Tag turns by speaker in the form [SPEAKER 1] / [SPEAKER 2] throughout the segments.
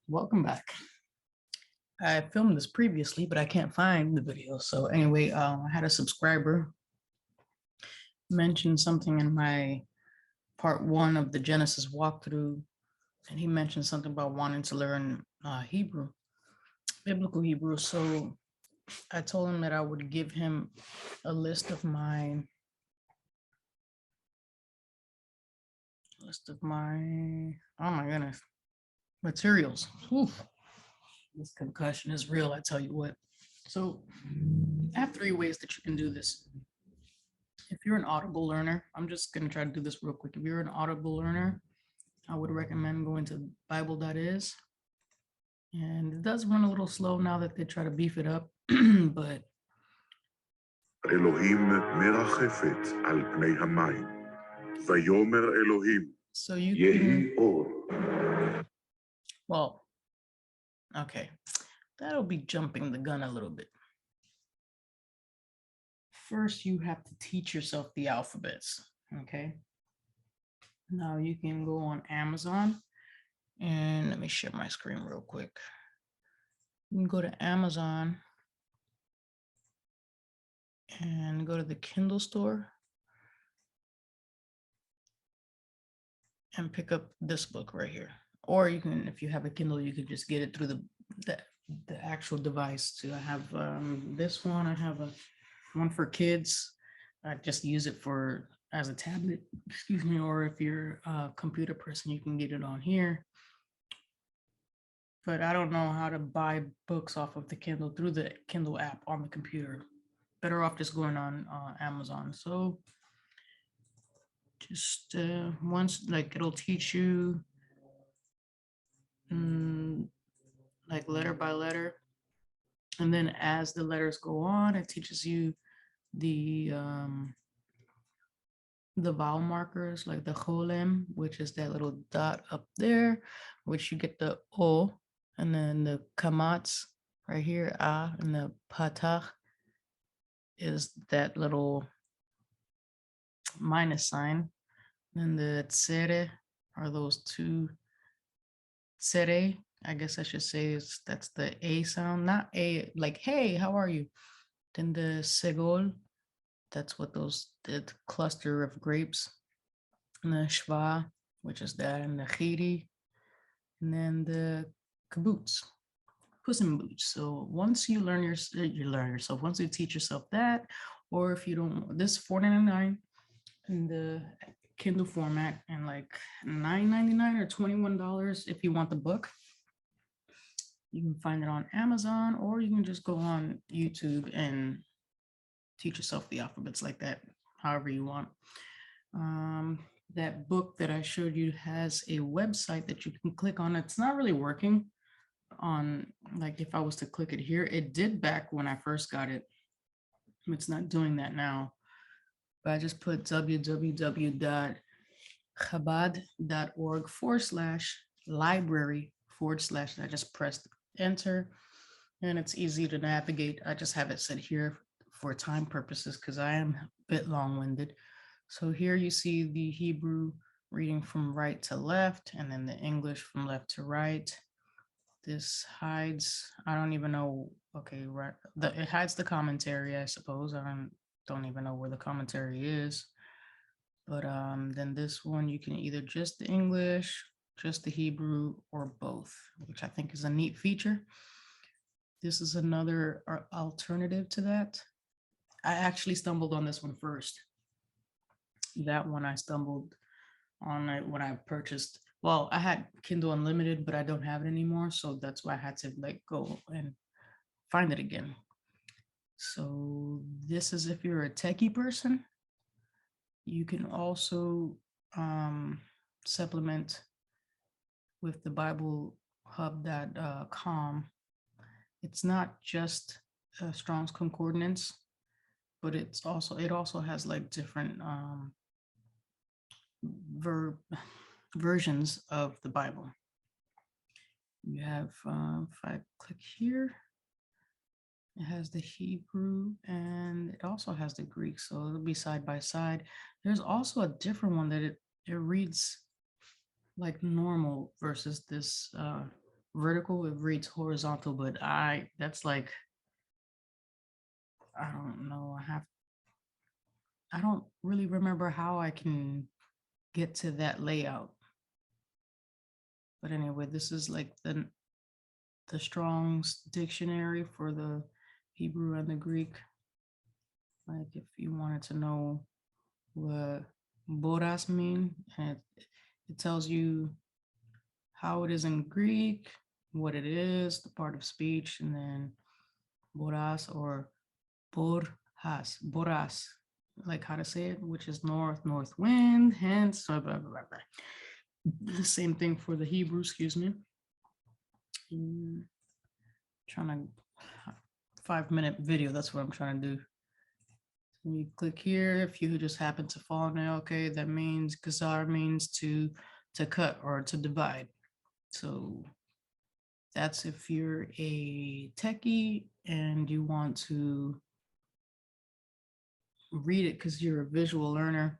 [SPEAKER 1] Welcome back. I filmed this previously, but I can't find the video. So anyway, I had a subscriber mention something in my part 1 of the Genesis walkthrough, and he mentioned something about wanting to learn Hebrew, biblical Hebrew. So I told him that I would give him a list of my oh my goodness, materials. Oof. This concussion is real, I tell you what. So I have 3 ways that you can do this. If you're an Audible learner, I'm just going to try to do this real quick. If you're an Audible learner, I would recommend going to Bible.is. And it does run a little slow now that they try to beef it up, but
[SPEAKER 2] אלוהים מרחפת על פני המים. ויאמר אלוהים,
[SPEAKER 1] so you
[SPEAKER 2] יהי
[SPEAKER 1] can,
[SPEAKER 2] אור.
[SPEAKER 1] well, okay, that'll be jumping the gun a little bit. First, you have to teach yourself the alphabets, okay? Now you can go on Amazon, and let me share my screen real quick. You can go to Amazon and go to the Kindle store and pick up this book right here. Or you can, if you have a Kindle, you could just get it through the actual device too. I have this one. I have one for kids. I just use it for as a tablet, excuse me, or if you're a computer person, you can get it on here. But I don't know how to buy books off of the Kindle through the Kindle app on the computer. Better off just going on Amazon. So just once, like, it'll teach you like letter by letter, and then as the letters go on, it teaches you the vowel markers, like the cholem, which is that little dot up there, which you get the o, and then the kamats right here, a, and the patach is that little minus sign. Then the tsere are those two tsere, I guess I should say, that's the a sound, not a like hey, how are you. Then the segol, that's what those, the cluster of grapes. And the shva, which is that, and the chiri, and then the kibbutz, puss in boots. So once you learn yourself, once you teach yourself that, or if you don't, this $4.99 in the Kindle format, and like $9.99 or $21 if you want the book. You can find it on Amazon, or you can just go on YouTube and teach yourself the alphabets like that, however you want. That book that I showed you has a website that you can click on. It's not really working on, like, if I was to click it here, it did back when I first got it. It's not doing that now. But I just put www.chabad.org/library/ I just pressed enter, and it's easy to navigate. I just have it set here for time purposes because I am a bit long-winded. So here you see the Hebrew reading from right to left, and then the English from left to right. This hides, I don't even know, okay, right, it hides the commentary, I suppose. I don't even know where the commentary is. But then this one, you can either just the English, just the Hebrew, or both, which I think is a neat feature. This is another alternative to that. I actually stumbled on this one first. That one I stumbled on it when I purchased. Well, I had Kindle Unlimited, but I don't have it anymore. So that's why I had to like go and find it again. So this is if you're a techie person. You can also supplement with the BibleHub.com. It's not just Strong's Concordance, but it also has like different versions of the Bible. You have, if I click here, it has the Hebrew and it also has the Greek, so it'll be side by side. There's also a different one that it reads like normal versus this vertical, it reads horizontal, but that's like, I don't know. I don't really remember how I can get to that layout. But anyway, this is like the Strong's dictionary for the Hebrew and the Greek. Like if you wanted to know what boras mean, and it tells you how it is in Greek, what it is, the part of speech, and then boras or boras, like how to say it, which is north wind, hence blah, blah, blah, blah. The same thing for the Hebrew, excuse me. Trying to 5-minute video, that's what I'm trying to do. You click here. If you just happen to fall now, okay, that means gazar means to cut or to divide. So that's if you're a techie and you want to read it because you're a visual learner.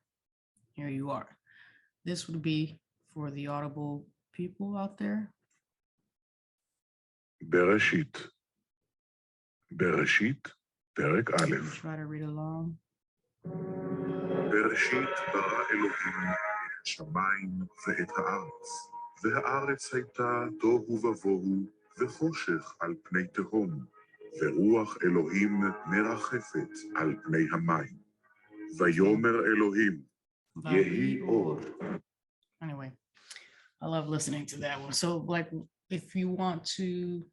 [SPEAKER 1] Here you are. This would be for the audible people out there.
[SPEAKER 2] בראשית. בראשית, פרק א'.
[SPEAKER 1] Try to read along.
[SPEAKER 2] בראשית ברא אלוהים את השמיים ואת הארץ, והארץ הייתה תוהו ובוהו וחושך על פני תהום, ורוח אלוהים מרחפת על פני המים. ויאמר אלוהים, יהי אור.
[SPEAKER 1] Anyway, I love listening to that one. So like if you want to,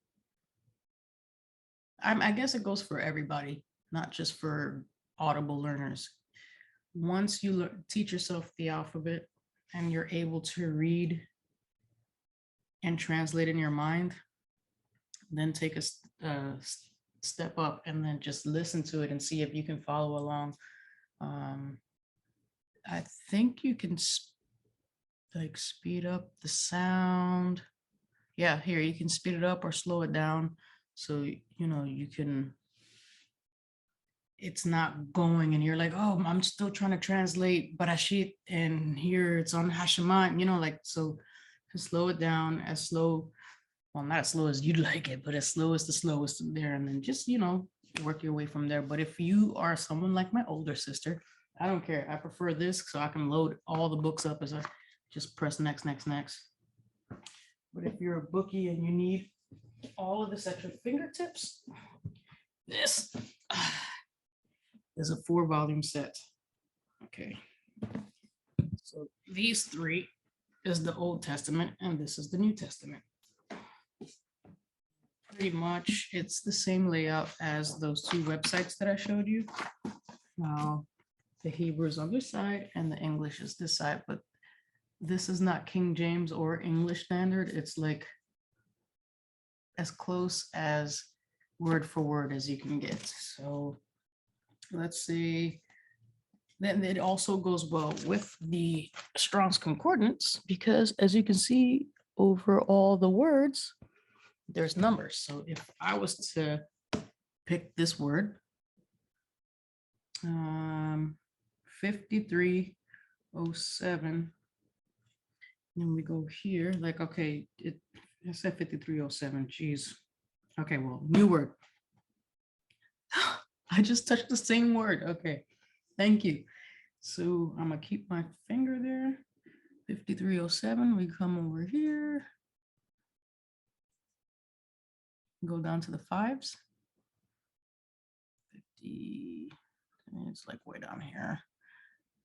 [SPEAKER 1] I guess it goes for everybody, not just for audible learners. Once you teach yourself the alphabet and you're able to read and translate in your mind, then take a step up and then just listen to it and see if you can follow along. I think you can like speed up the sound. Yeah, here you can speed it up or slow it down. So, you know, you can, it's not going and you're like, oh, I'm still trying to translate Barashit and here it's on Hasheman, you know, like, so to slow it down as slow, well, not as slow as you'd like it, but as slow as the slowest there. And then just, you know, work your way from there. But if you are someone like my older sister, I don't care. I prefer this so I can load all the books up as I just press next. But if you're a bookie and you need all of this at your fingertips, this is a 4-volume set. Okay. So these 3 is the Old Testament and this is the New Testament. Pretty much it's the same layout as those 2 websites that I showed you. Now, the Hebrew is on this side and the English is this side, but this is not King James or English Standard. It's like as close as word for word as you can get. So let's see. Then it also goes well with the Strong's Concordance because as you can see over all the words, there's numbers. So if I was to pick this word, 5307, then we go here, like, okay, it said 5307, geez. Okay, well, new word. I just touched the same word. Okay, thank you. So I'm gonna keep my finger there. 5307, we come over here. Go down to the 5s. 50, it's like way down here.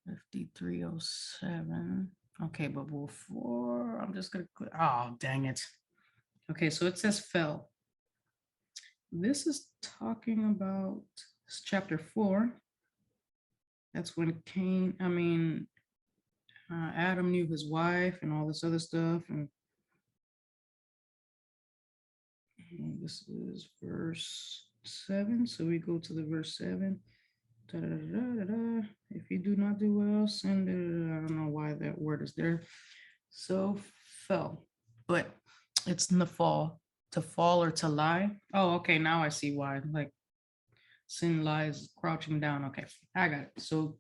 [SPEAKER 1] 5307. Okay, but we'll 4, I'm just gonna click, oh, dang it. Okay, so it says fell. This is talking about chapter 4. That's when Adam knew his wife and all this other stuff. And this is verse 7. So we go to the verse 7. Da, da, da, da, da. If you do not do well, send it. I don't know why that word is there. So fell, but it's in the fall, to fall or to lie. Oh, okay. Now I see why. Like sin lies crouching down. Okay, I got it. So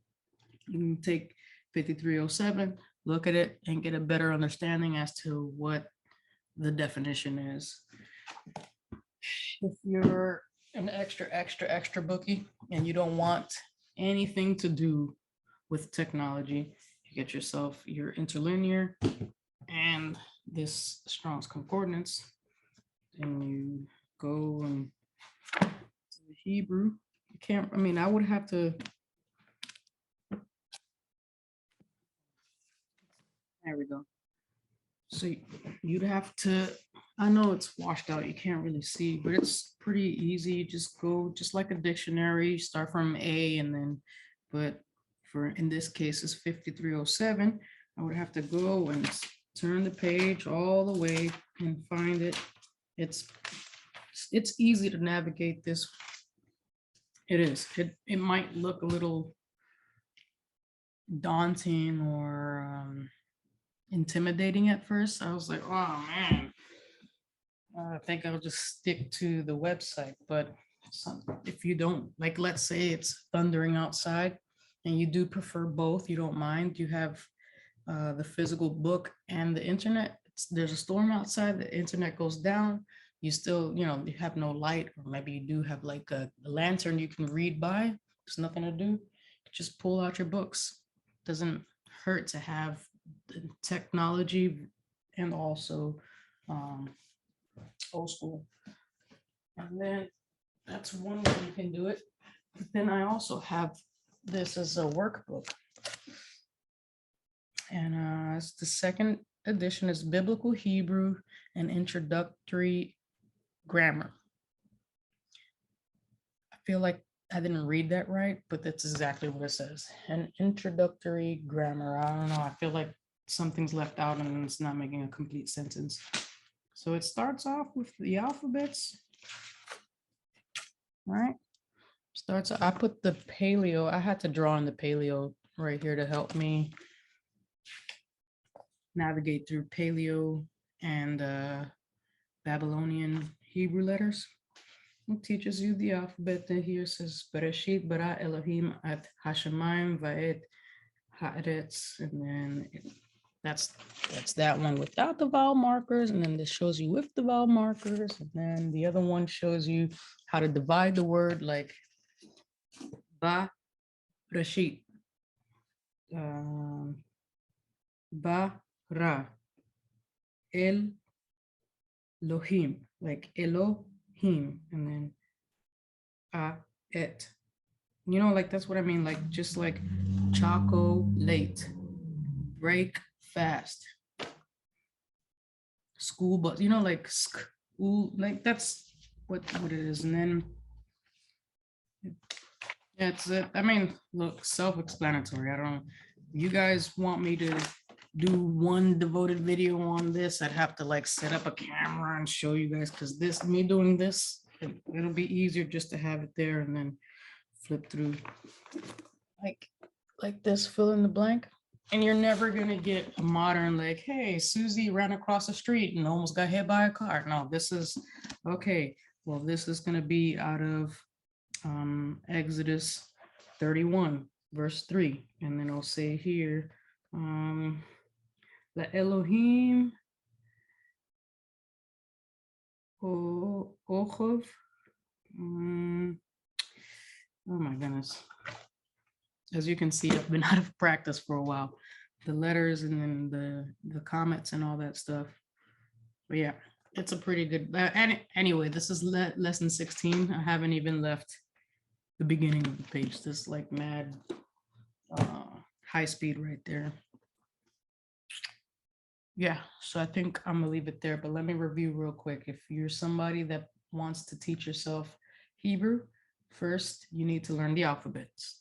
[SPEAKER 1] you can take 5307, look at it, and get a better understanding as to what the definition is. If you're an extra bookie and you don't want anything to do with technology, you get yourself your interlinear and this Strong's Concordance, and you go and to the Hebrew. You can't, I mean, I would have to. There we go. So you'd have to, I know it's washed out, you can't really see, but it's pretty easy. You just go, just like a dictionary, start from A and then, but for, in this case, it's 5307. I would have to go and turn the page all the way and find it. It's easy to navigate this. It is. It might look a little daunting or intimidating at first. I was like, oh man, I think I'll just stick to the website. But if you don't, like, let's say it's thundering outside and you do prefer both, you don't mind, you have the physical book and the internet. There's a storm outside, the internet goes down, you still, you know, you have no light, or maybe you do have like a lantern you can read by, there's nothing to do, just pull out your books. Doesn't hurt to have the technology and also old school. And then that's one way you can do it. But then I also have this as a workbook. And it's the second edition is Biblical Hebrew and Introductory Grammar. I feel like I didn't read that right, but that's exactly what it says. An introductory grammar. I don't know. I feel like something's left out and it's not making a complete sentence. So it starts off with the alphabets. All right. Starts, I put the paleo. I had to draw in the paleo right here to help me navigate through paleo and Babylonian Hebrew letters. It teaches you the alphabet. And here says Bereshit bara Elohim at Hashemayim va'et haaretz, and then that's that one without the vowel markers, and then this shows you with the vowel markers, and then the other one shows you how to divide the word, like ba reshit, ba ra el lohim, like Elohim, and then et. You know, like that's what I mean, like just like chocolate, break fast, school bus, you know, like school, like that's what it is. And then that's it. I mean, look, self-explanatory. I don't, you guys want me to do one devoted video on this, I'd have to like set up a camera and show you guys, because this, me doing this, it'll be easier just to have it there and then flip through like this, fill in the blank. And you're never gonna get a modern, like, hey, Susie ran across the street and almost got hit by a car. No, this is, okay, well, this is gonna be out of Exodus 31, verse 3. And then I'll say here, La Elohim Ochov. Oh my goodness. As you can see, I've been out of practice for a while. The letters and then the comments and all that stuff. But yeah, it's a pretty good, and anyway, this is lesson 16. I haven't even left the beginning of the page. This like mad high speed right there. Yeah, so I think I'm gonna leave it there, but let me review real quick. If you're somebody that wants to teach yourself Hebrew, first you need to learn the alphabets.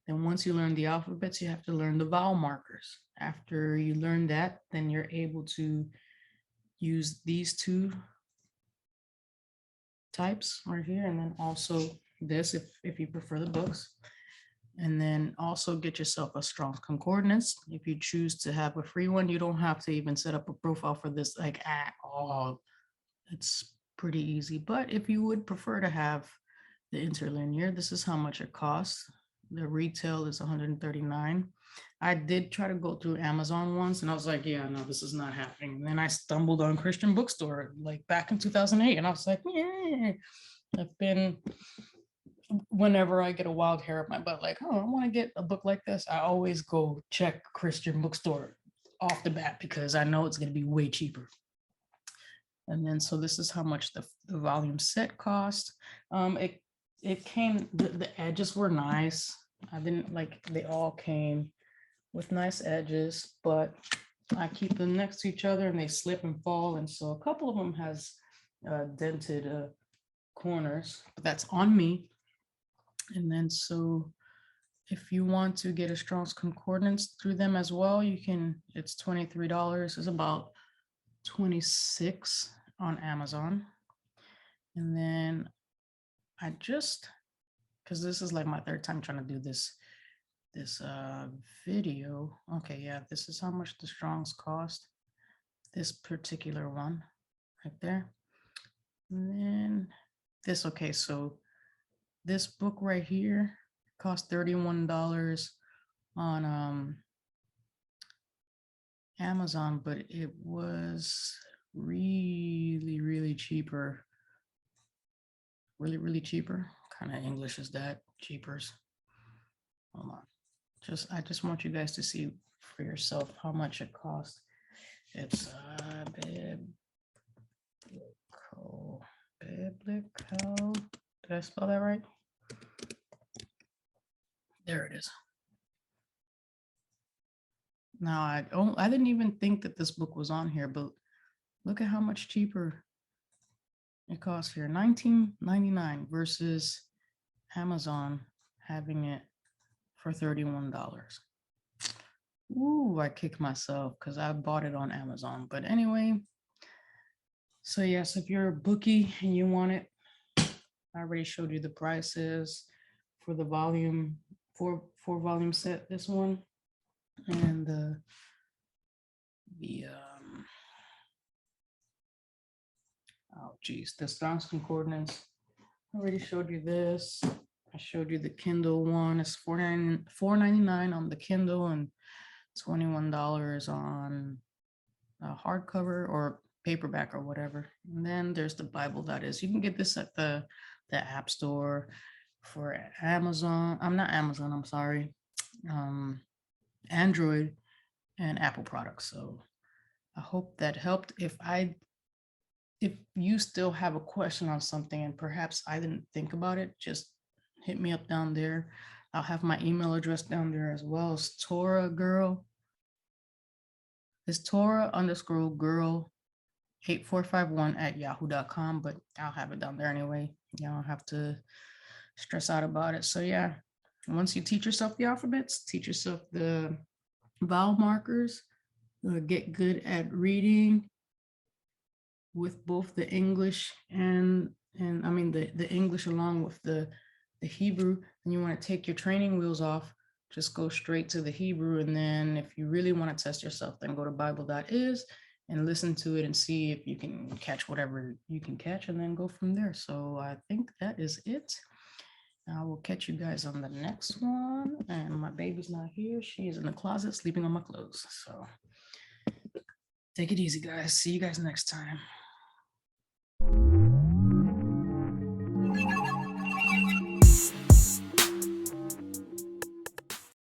[SPEAKER 1] Then once you learn the alphabets, you have to learn the vowel markers. After you learn that, then you're able to use these two types right here, and then also this if you prefer the books. And then also get yourself a Strong's Concordance. If you choose to have a free one, you don't have to even set up a profile for this like at all. It's pretty easy. But if you would prefer to have the interlinear, this is how much it costs. The retail is $139. I did try to go through Amazon once, and I was like, yeah, no, this is not happening. And then I stumbled on Christian Bookstore like back in 2008, and I was like, yeah. I've been, whenever I get a wild hair up my butt, like, oh, I want to get a book like this, I always go check Christian Bookstore off the bat because I know it's going to be way cheaper. And then, so this is how much the volume set cost. It came, the edges were nice. I didn't like, they all came with nice edges, but I keep them next to each other and they slip and fall. And so a couple of them has dented corners, but that's on me. And then, so if you want to get a Strong's Concordance through them as well, you can, it's $23. It's about 26 on Amazon. And then I just, because this is like my third time trying to do this video. Okay, yeah, this is how much the Strong's cost. This particular one right there. And then this, okay, so this book right here cost $31 on Amazon, but it was really cheaper. Really cheaper. What kind of English is that? Cheapers. Hold on. I just want you guys to see for yourself how much it costs. It's biblical. Did I spell that right? There it is. Now I didn't even think that this book was on here, but look at how much cheaper it costs here. $19.99 versus Amazon having it for $31. Ooh, I kicked myself because I bought it on Amazon. But anyway, so yes, if you're a bookie and you want it, I already showed you the prices for the volume, four volume set, this one, and the oh geez, the Strong's Concordance. I already showed you this. I showed you the Kindle one. It's $4.99 on the Kindle and $21 on a hardcover or paperback or whatever. And then there's the Bible.is. You can get this at the App Store for Amazon. I'm not Amazon, I'm sorry. Android and Apple products. So I hope that helped. If you still have a question on something and perhaps I didn't think about it, just hit me up down there. I'll have my email address down there as well. It's Torah Girl. It's Torah_girl 8451@yahoo.com, but I'll have it down there anyway. You don't have to stress out about it. So yeah, once you teach yourself the alphabets, teach yourself the vowel markers, get good at reading with both the English and I mean the English along with the Hebrew, and you want to take your training wheels off, just go straight to the Hebrew. And then if you really want to test yourself, then go to Bible.is and listen to it and see if you can catch whatever you can catch and then go from there. So I think that is it. I will catch you guys on the next one. And my baby's not here. She is in the closet sleeping on my clothes. So take it easy, guys. See you guys next time.